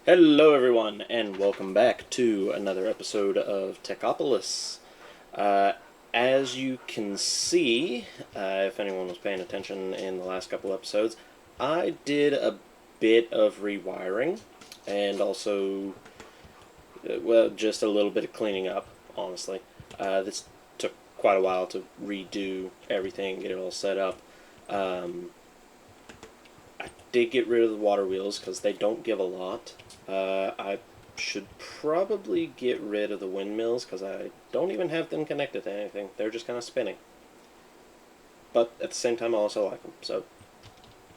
Hello everyone, and welcome back to another episode of Techopolis. As you can see, if anyone was paying attention in the last couple episodes, I did a bit of rewiring, and also, well, just a little bit of cleaning up, honestly. This took quite a while to redo everything, get it all set up. I did get rid of the water wheels because they don't give a lot. I should probably get rid of the windmills because I don't even have them connected to anything. They're just kind of spinning. But at the same time, I also like them. So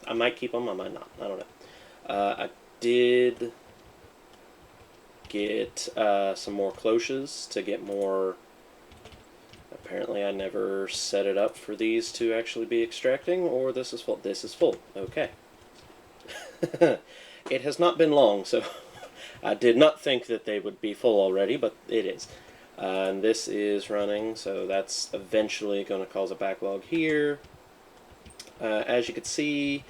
I might keep them, I might not. I don't know. I did get some more cloches to get more. Apparently, I never set it up for these to actually be extracting, or this is full. This is full. Okay. It has not been long, so I did not think that they would be full already, but it is. And this is running, so that's eventually going to cause a backlog here. As you can see,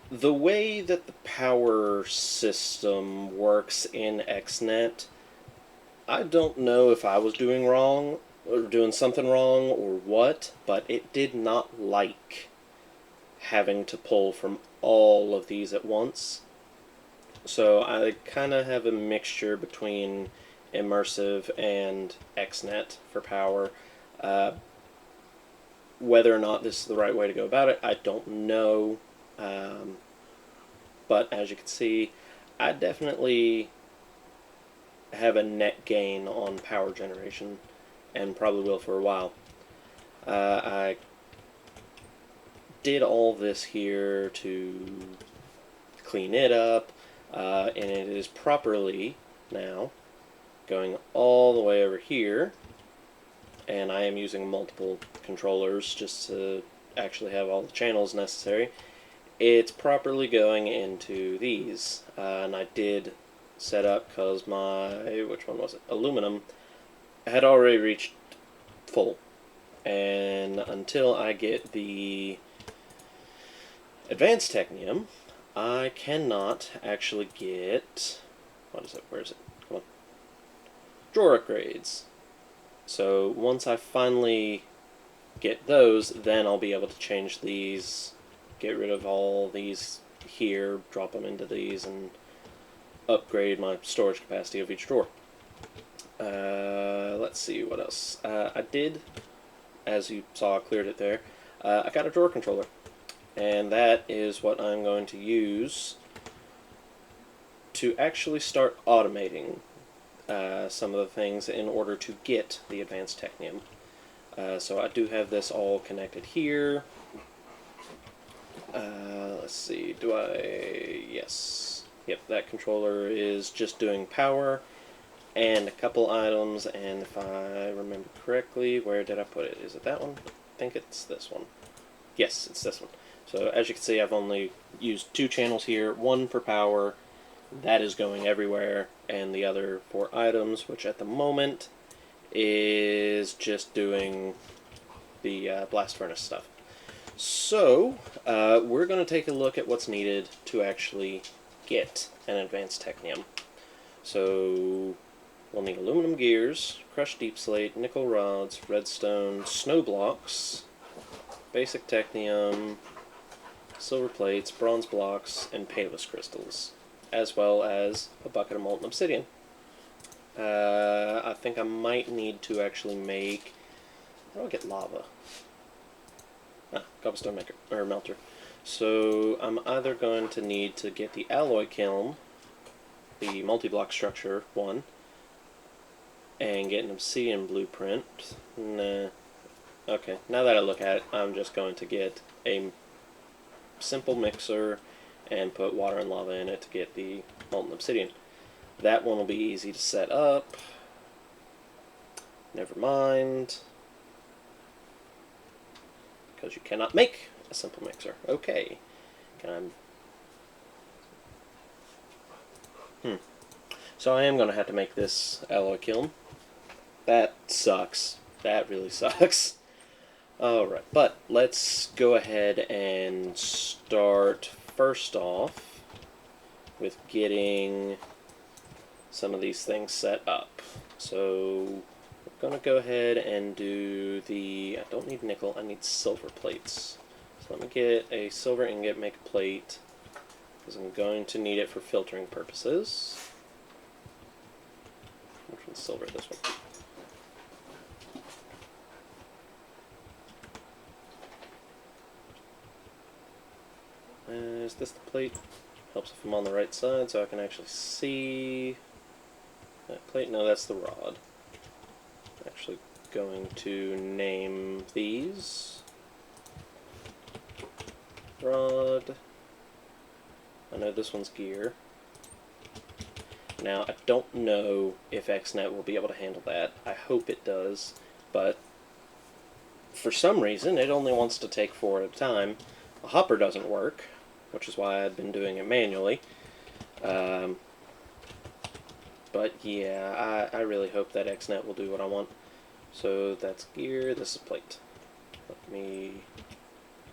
the way that the power system works in XNet, I don't know if I was doing wrong, or doing something wrong, or what, but it did not like having to pull from all of these at once. So I kind of have a mixture between immersive and XNet for power. Whether or not this is the right way to go about it, I don't know. But as you can see, I definitely have a net gain on power generation, and probably will for a while. I did all this here to clean it up, and it is properly now going all the way over here, and I am using multiple controllers just to actually have all the channels necessary. It's properly going into these, and I did set up because my, which one was it, aluminum, had already reached full, and until I get the Advanced Technium, I cannot actually get, what is it, where is it, come on, drawer upgrades. So once I finally get those, then I'll be able to change these, get rid of all these here, drop them into these, and upgrade my storage capacity of each drawer. Let's see, what else? I did, as you saw, I cleared it there. I got a drawer controller. And that is what I'm going to use to actually start automating some of the things in order to get the Advanced Technium. So I do have this all connected here. Let's see, yes. Yep, that controller is just doing power and a couple items, and if I remember correctly, where did I put it? Is it that one? I think it's this one. Yes, it's this one. So as you can see, I've only used two channels here, one for power, that is going everywhere, and the other for items, which at the moment is just doing the blast furnace stuff. So we're going to take a look at what's needed to actually get an Advanced Technium. So we'll need aluminum gears, crushed deep slate, nickel rods, redstone, snow blocks, basic technium, silver plates, bronze blocks, and payless crystals, as well as a bucket of molten obsidian. I think I might need to actually make, how do I get lava? Cobblestone maker, or melter. So I'm either going to need to get the alloy kiln, the multi-block structure one, and get an obsidian blueprint. Nah. Okay, now that I look at it, I'm just going to get a simple mixer and put water and lava in it to get the molten obsidian. That one will be easy to set up. Never mind. Because you cannot make a simple mixer. Okay. Can I... So I am going to have to make this alloy kiln. That sucks. That really sucks. Alright, but let's go ahead and start first off with getting some of these things set up. So we're going to go ahead and do the... I don't need nickel, I need silver plates. So let me get a silver ingot, make a plate, because I'm going to need it for filtering purposes. Which one's silver? This one. Is this the plate? Helps if I'm on the right side so I can actually see that plate. No, that's the rod. I'm actually going to name these. Rod. I know this one's gear. Now, I don't know if XNet will be able to handle that. I hope it does, but for some reason it only wants to take 4 at a time. A hopper doesn't work, which is why I've been doing it manually. But yeah, I really hope that XNet will do what I want. So that's gear, this is plate. Let me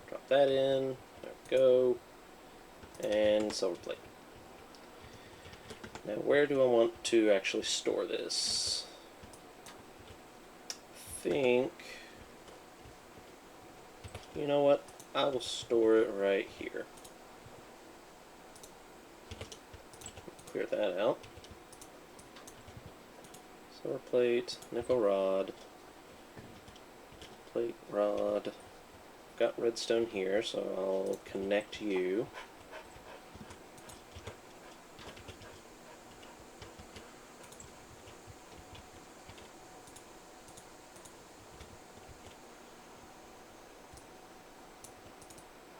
drop that in, there we go, and silver plate. Now where do I want to actually store this? I think, you know what, I will store it right here. Clear that out. Silver plate, nickel rod, plate, rod. Got redstone here, so I'll connect you.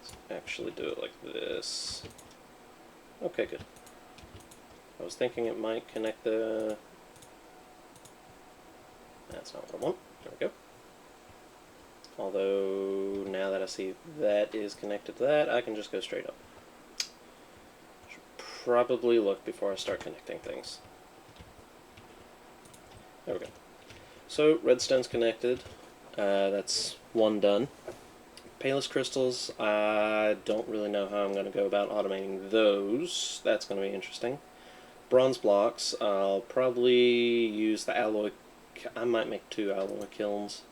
Let's actually do it like this. Okay, good. I was thinking it might connect the... That's not what I want. There we go. Although, now that I see that is connected to that, I can just go straight up. Should probably look before I start connecting things. There we go. So, redstone's connected. That's one done. Payless crystals, I don't really know how I'm going to go about automating those. That's going to be interesting. Bronze blocks, I'll probably use the alloy... I might make 2 alloy kilns.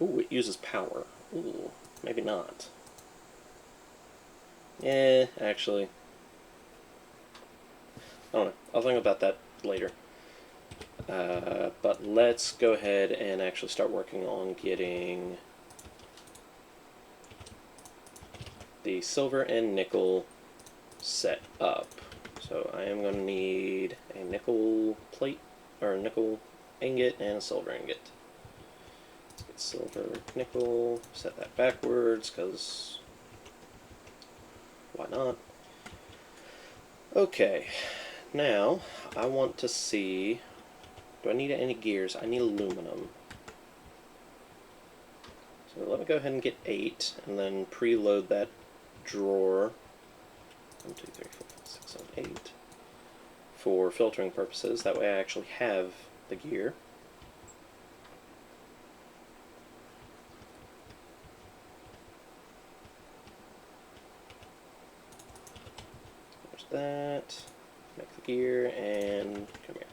Ooh, it uses power. Ooh, maybe not. Yeah, actually. I don't know. I'll think about that later. But let's go ahead and actually start working on getting the silver and nickel set up. So I am going to need a nickel plate, or a nickel ingot, and a silver ingot. Let's get silver, nickel, set that backwards, because why not? Okay, now I want to see, do I need any gears? I need aluminum. So let me go ahead and get 8, and then preload that drawer. 1, 2, 3, 4, 5, 6, 7, 8 for filtering purposes. That way I actually have the gear. There's that. Make the gear and come here.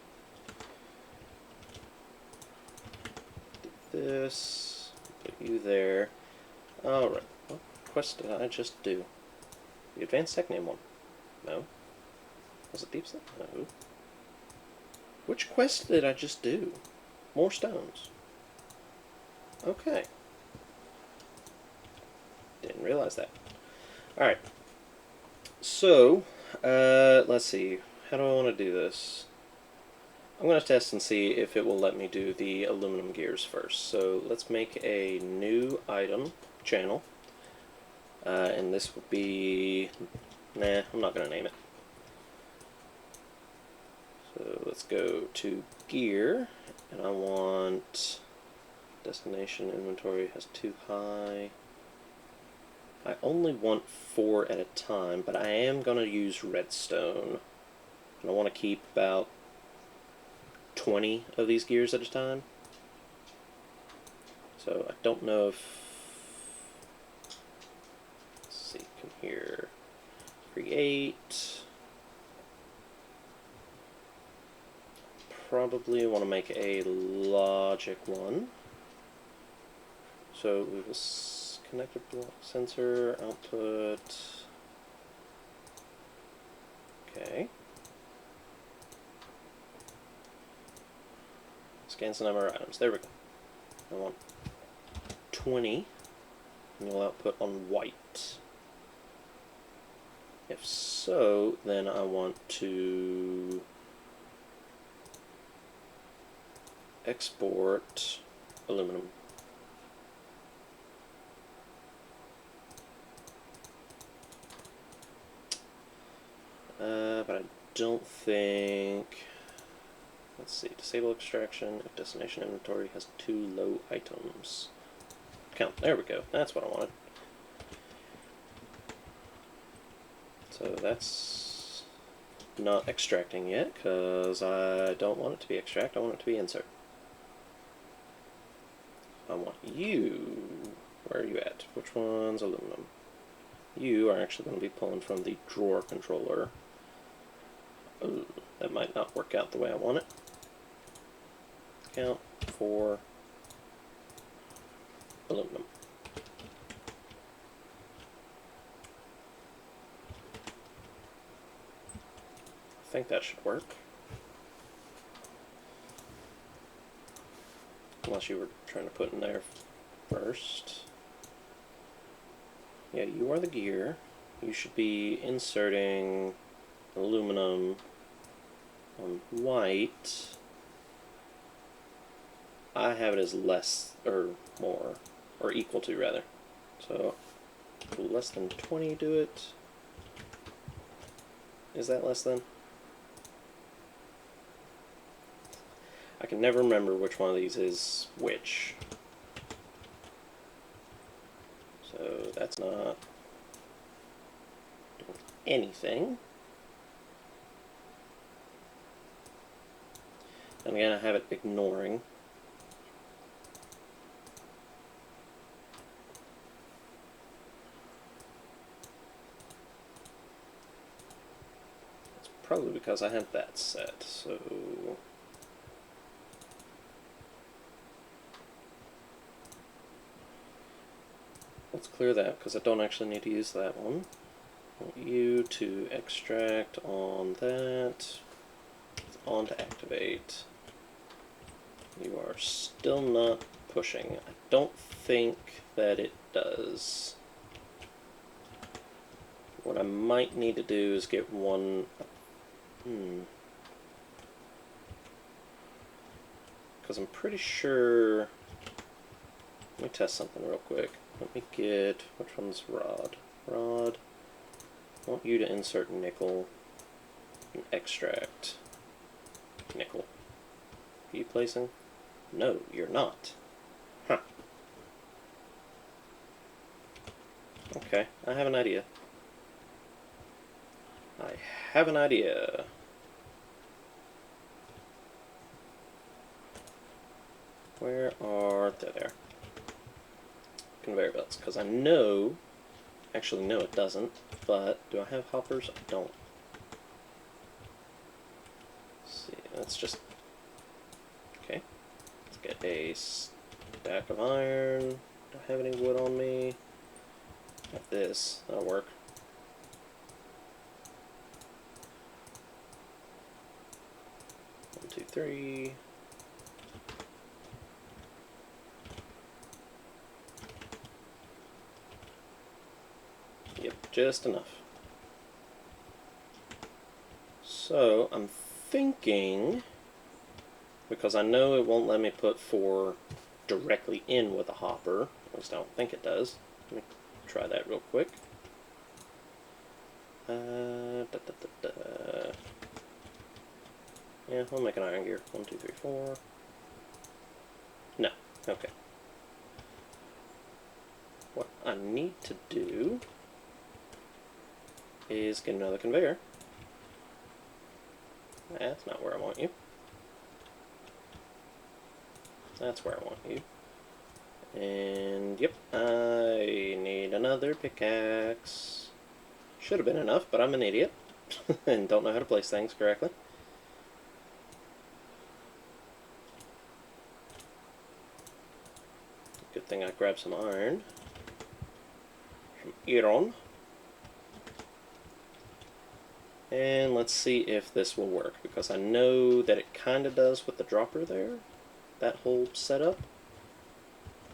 Do this. Put you there. Alright. What quest did I just do? The Advanced Technium one. No. Was it Deep Sleep? No. Which quest did I just do? More stones. Okay. Didn't realize that. Alright. So, let's see. How do I want to do this? I'm going to test and see if it will let me do the aluminum gears first. So, let's make a new item channel. And this will be... Nah, I'm not going to name it. So let's go to gear, and I want destination inventory has too high. I only want 4 at a time, but I am going to use redstone. And I want to keep about 20 of these gears at a time. So I don't know if... Let's see, come here. create. Probably want to make a logic one. So we will connect a block sensor, output. Okay. Scans the number of items. There we go. I want 20, and you'll output on white. If so, then I want to export aluminum. But I don't think... Let's see, disable extraction if destination inventory has too low items. Count, there we go, that's what I wanted. So that's not extracting yet, because I don't want it to be extract, I want it to be insert. I want you, where are you at? Which one's aluminum? You are actually going to be pulling from the drawer controller. Ooh, that might not work out the way I want it. Count for aluminum. I think that should work. Unless you were trying to put in there first. Yeah, you are the gear. You should be inserting aluminum on white. I have it as less, or more, or equal to, rather. So, less than 20 do it. Is that less than? I can never remember which one of these is which. So, that's not doing anything. And again, I have it ignoring. It's probably because I have that set, so... Let's clear that, because I don't actually need to use that one. I want you to extract on that, on to activate. You are still not pushing. I don't think that it does. What I might need to do is get one... Because I'm pretty sure... Let me test something real quick. Let me get... Which one's rod? Rod. I want you to insert nickel and extract nickel. Are you placing? No, you're not. Huh. Okay, I have an idea. I have an idea. Where are... There. Conveyor belts, because I know... Actually, no, it doesn't. But, do I have hoppers? I don't. Let's see, that's just... Okay. Let's get a stack of iron. Do I have any wood on me? Like this. That'll work. One, two, three. Yep, just enough. So, I'm thinking, because I know it won't let me put 4 directly in with a hopper, at least I don't think it does. Let me try that real quick. Yeah, I'll make an iron gear. 1, 2, 3, 4. No, okay. What I need to do is get another conveyor. That's not where I want you. That's where I want you. And, yep, I need another pickaxe. Should have been enough, but I'm an idiot and don't know how to place things correctly. Good thing I grabbed some iron from Iron. And let's see if this will work, because I know that it kind of does with the dropper there, that whole setup.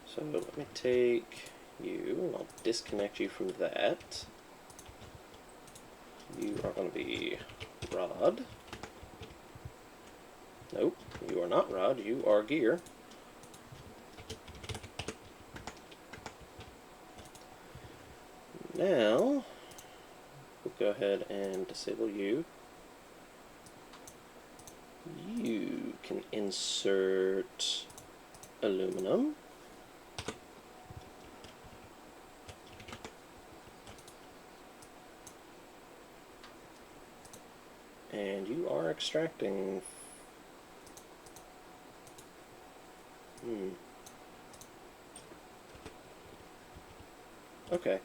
So let me take you, and I'll disconnect you from that. You are going to be rod. Nope, you are not rod, you are gear. Now, we'll go ahead and disable you. You can insert aluminum. And you are extracting. Okay.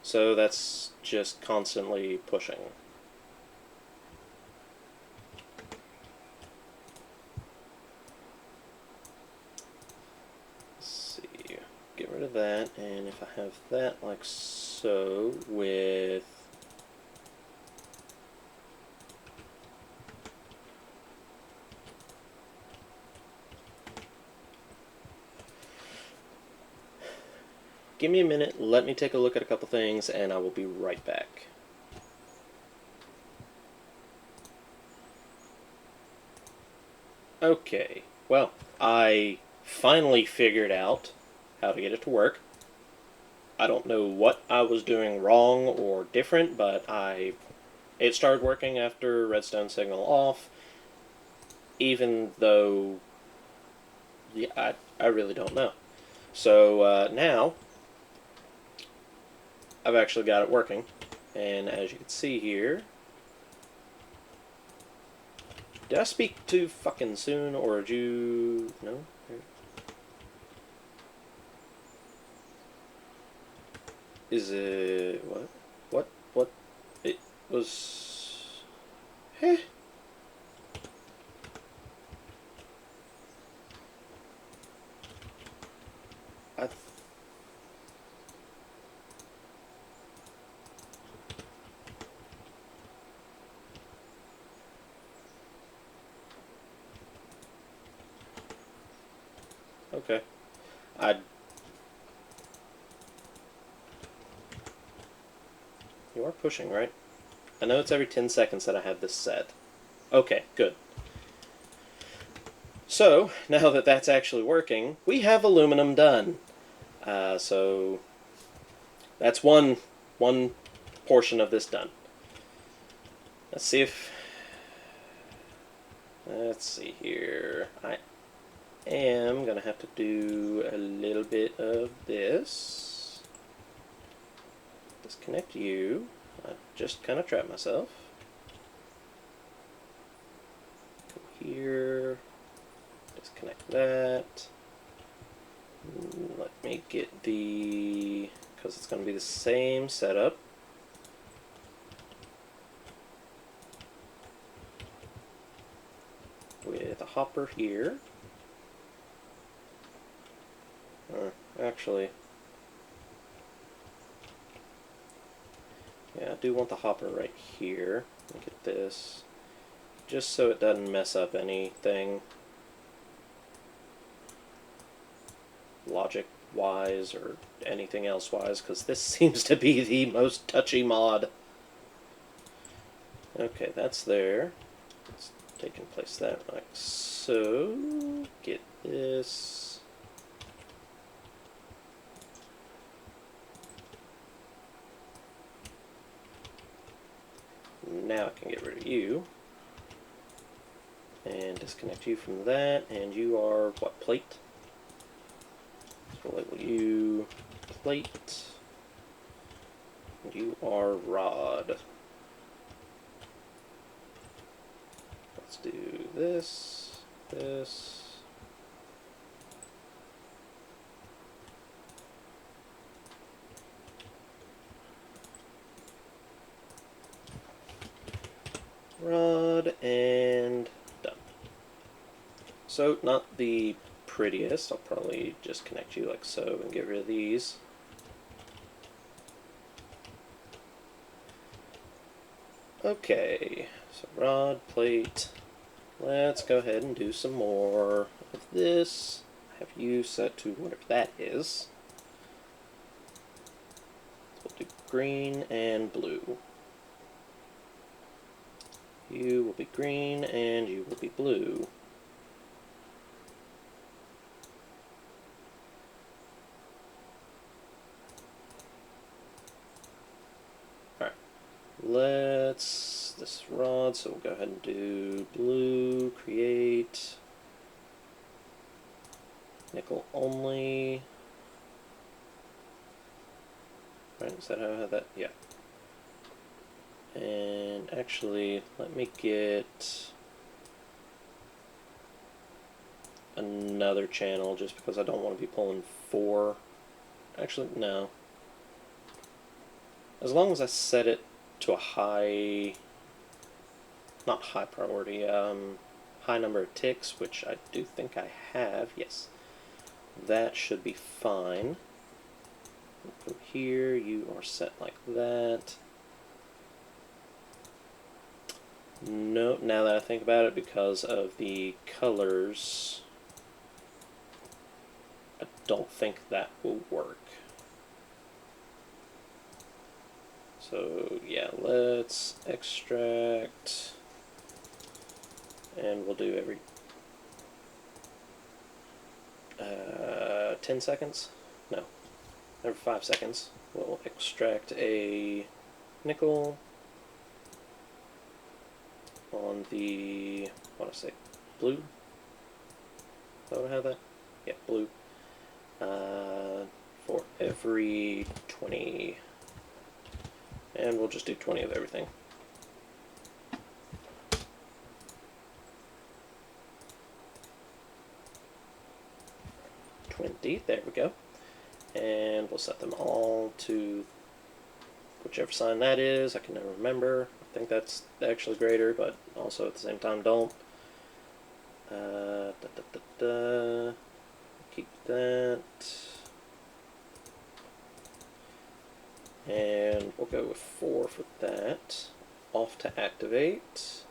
So that's just constantly pushing. Let's see. Get rid of that, and if I have that like so with give me a minute, let me take a look at a couple things, and I will be right back. Okay, well, I finally figured out how to get it to work. I don't know what I was doing wrong or different, but it started working after redstone signal off, even though yeah, I really don't know. So now I've actually got it working, and as you can see here, did I speak too fucking soon, or did you... no? Is it... what? It was... Heh? Okay. You are pushing, right? I know it's every 10 seconds that I have this set. Okay, good. So, now that that's actually working, we have aluminum done. So, that's one portion of this done. Let's see if... Let's see here. I am going to have to do a little bit of this. Disconnect you. I just kind of trapped myself. Come here. Disconnect that. Let me get the... because it's going to be the same setup. With a hopper here. Actually... yeah, I do want the hopper right here. Look at this. Just so it doesn't mess up anything logic-wise or anything else-wise, because this seems to be the most touchy mod. Okay, that's there. Let's take and place that like so. Get this. Now I can get rid of you. And disconnect you from that. And you are, what, plate? So we'll label you plate. And you are rod. Let's do this, this. rod, and done. So, not the prettiest. I'll probably just connect you like so and get rid of these. Okay, so rod, plate. Let's go ahead and do some more of this. Have you set to whatever that is. We'll do green and blue. You will be green and you will be blue. Alright, this rod, so we'll go ahead and do blue, create, nickel only. Right, is that how I have that? Yeah. And actually, let me get another channel just because I don't want to be pulling 4. Actually, no. As long as I set it to a high, not high priority, high number of ticks, which I do think I have, yes. That should be fine. From here, you are set like that. No, now that I think about it, because of the colors, I don't think that will work. So yeah, let's extract, and we'll do every 10 seconds? No, every 5 seconds. We'll extract a nickel on the, what do I say, blue? Do I have that? Yeah, blue. For every 20. And we'll just do 20 of everything. There we go. And we'll set them all to whichever sign that is. I can never remember. I think that's actually greater, but also at the same time don't. Keep that. And we'll go with 4 for that. Off to activate.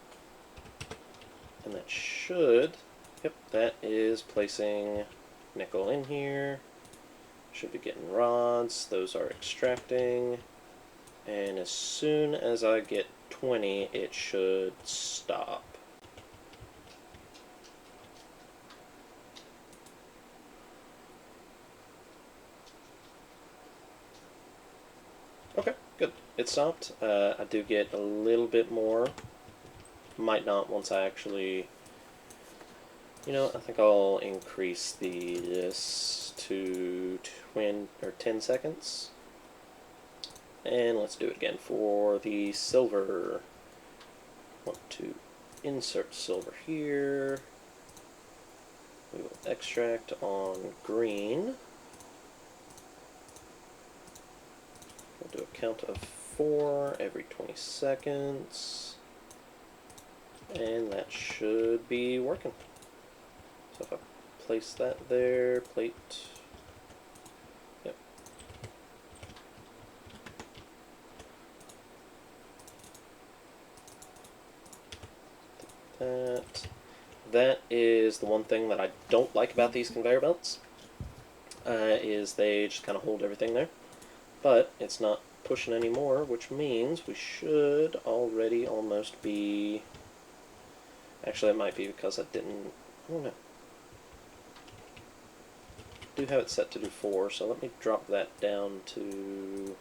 And that should, yep, that is placing nickel in here. Should be getting rods. Those are extracting. And as soon as I get 20, it should stop. Okay, good. It stopped. I do get a little bit more. Might not once I actually... You know, I think I'll increase this to 10 seconds. And let's do it again for the silver. Want to insert silver here. We will extract on green. We'll do a count of 4 every 20 seconds. And that should be working. So if I place that there, plate, yep. That is the one thing that I don't like about these conveyor belts, is they just kind of hold everything there. But it's not pushing anymore, which means we should already almost be... Actually, it might be because I didn't... I don't know. I do have it set to do 4, so let me drop that down to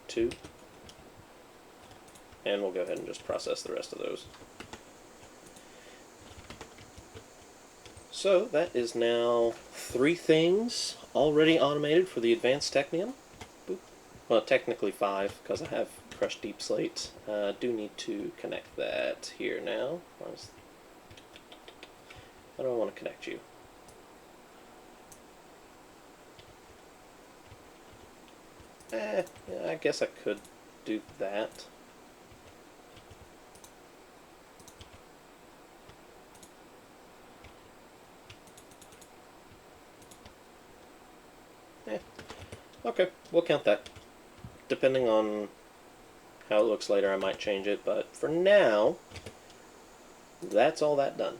2. And we'll go ahead and just process the rest of those. So that is now 3 things already automated for the Advanced Technium. Boop. Well, technically 5, because I have crushed deep slate. Do need to connect that here now. How do I want to connect you? Yeah, I guess I could do that. Okay, we'll count that. Depending on how it looks later, I might change it, but for now, that's all that done.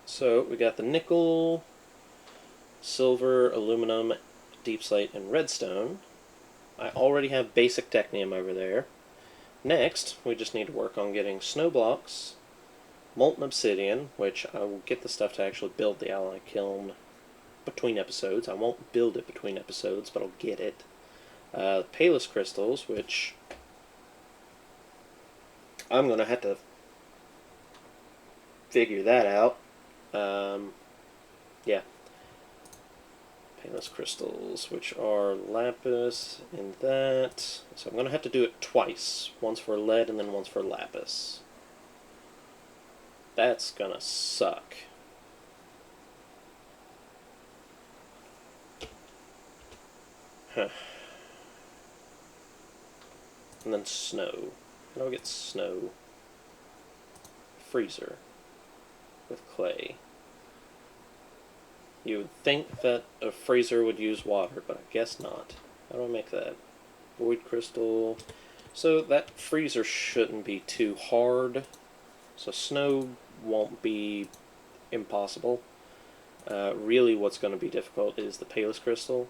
So we got the nickel, silver, aluminum, deep slate, and redstone. I already have basic technium over there. Next, we just need to work on getting snow blocks, molten obsidian, which I will get the stuff to actually build the alloy kiln between episodes. I won't build it between episodes, but I'll get it. Palis crystals, which I'm going to have to figure that out. Yeah. Palis crystals, which are lapis and that. So I'm going to have to do it twice. Once for lead and then once for lapis. That's going to suck. Huh. And then snow. How do I get snow? Freezer. With clay. You would think that a freezer would use water, but I guess not. How do I make that? Void crystal. So that freezer shouldn't be too hard. So snow won't be impossible. Really what's going to be difficult is the Palis crystal.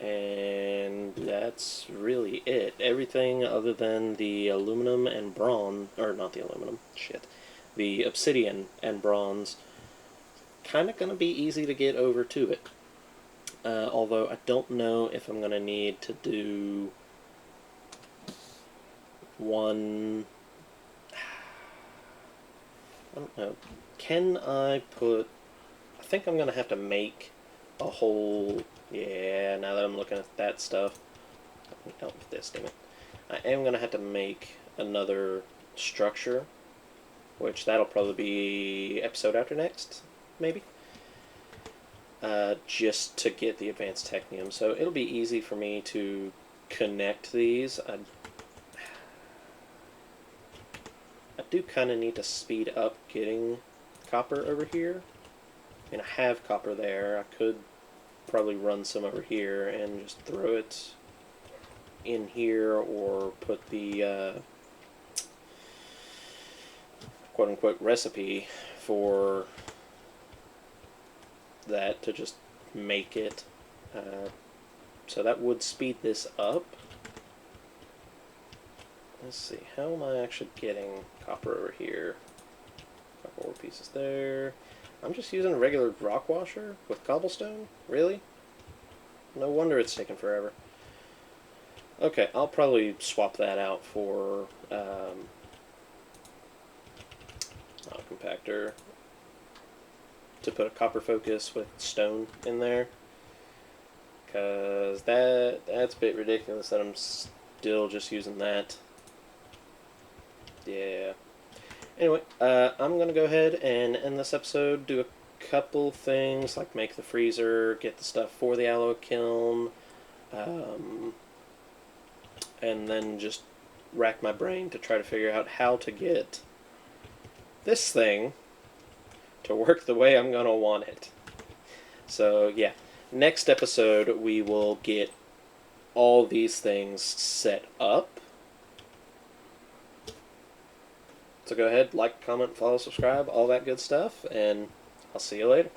And that's really it. Everything other than the aluminum and bronze, or not the aluminum, shit. The obsidian and bronze, kind of going to be easy to get over to it. Although I don't know if I'm going to need to do one... I don't know. Can I put... I think I'm going to have to make a whole... Yeah, now that I'm looking at that stuff. Let me help with this, damn it. I am going to have to make another structure, which that'll probably be episode after next, maybe. Just to get the Advanced Technium. So it'll be easy for me to connect these. I do kind of need to speed up getting copper over here. I mean, I have copper there. I could probably run some over here and just throw it in here, or put the quote-unquote recipe for that to just make it. So that would speed this up. Let's see, how am I actually getting copper over here? Couple more pieces there. I'm just using a regular rock washer with cobblestone? Really? No wonder it's taking forever. Okay, I'll probably swap that out for not a compactor, to put a copper focus with stone in there, because that's a bit ridiculous that I'm still just using that. Yeah. Anyway, I'm going to go ahead and end this episode, do a couple things, like make the freezer, get the stuff for the alloy kiln, and then just rack my brain to try to figure out how to get this thing to work the way I'm going to want it. So, yeah. Next episode, we will get all these things set up. So go ahead, like, comment, follow, subscribe, all that good stuff, and I'll see you later.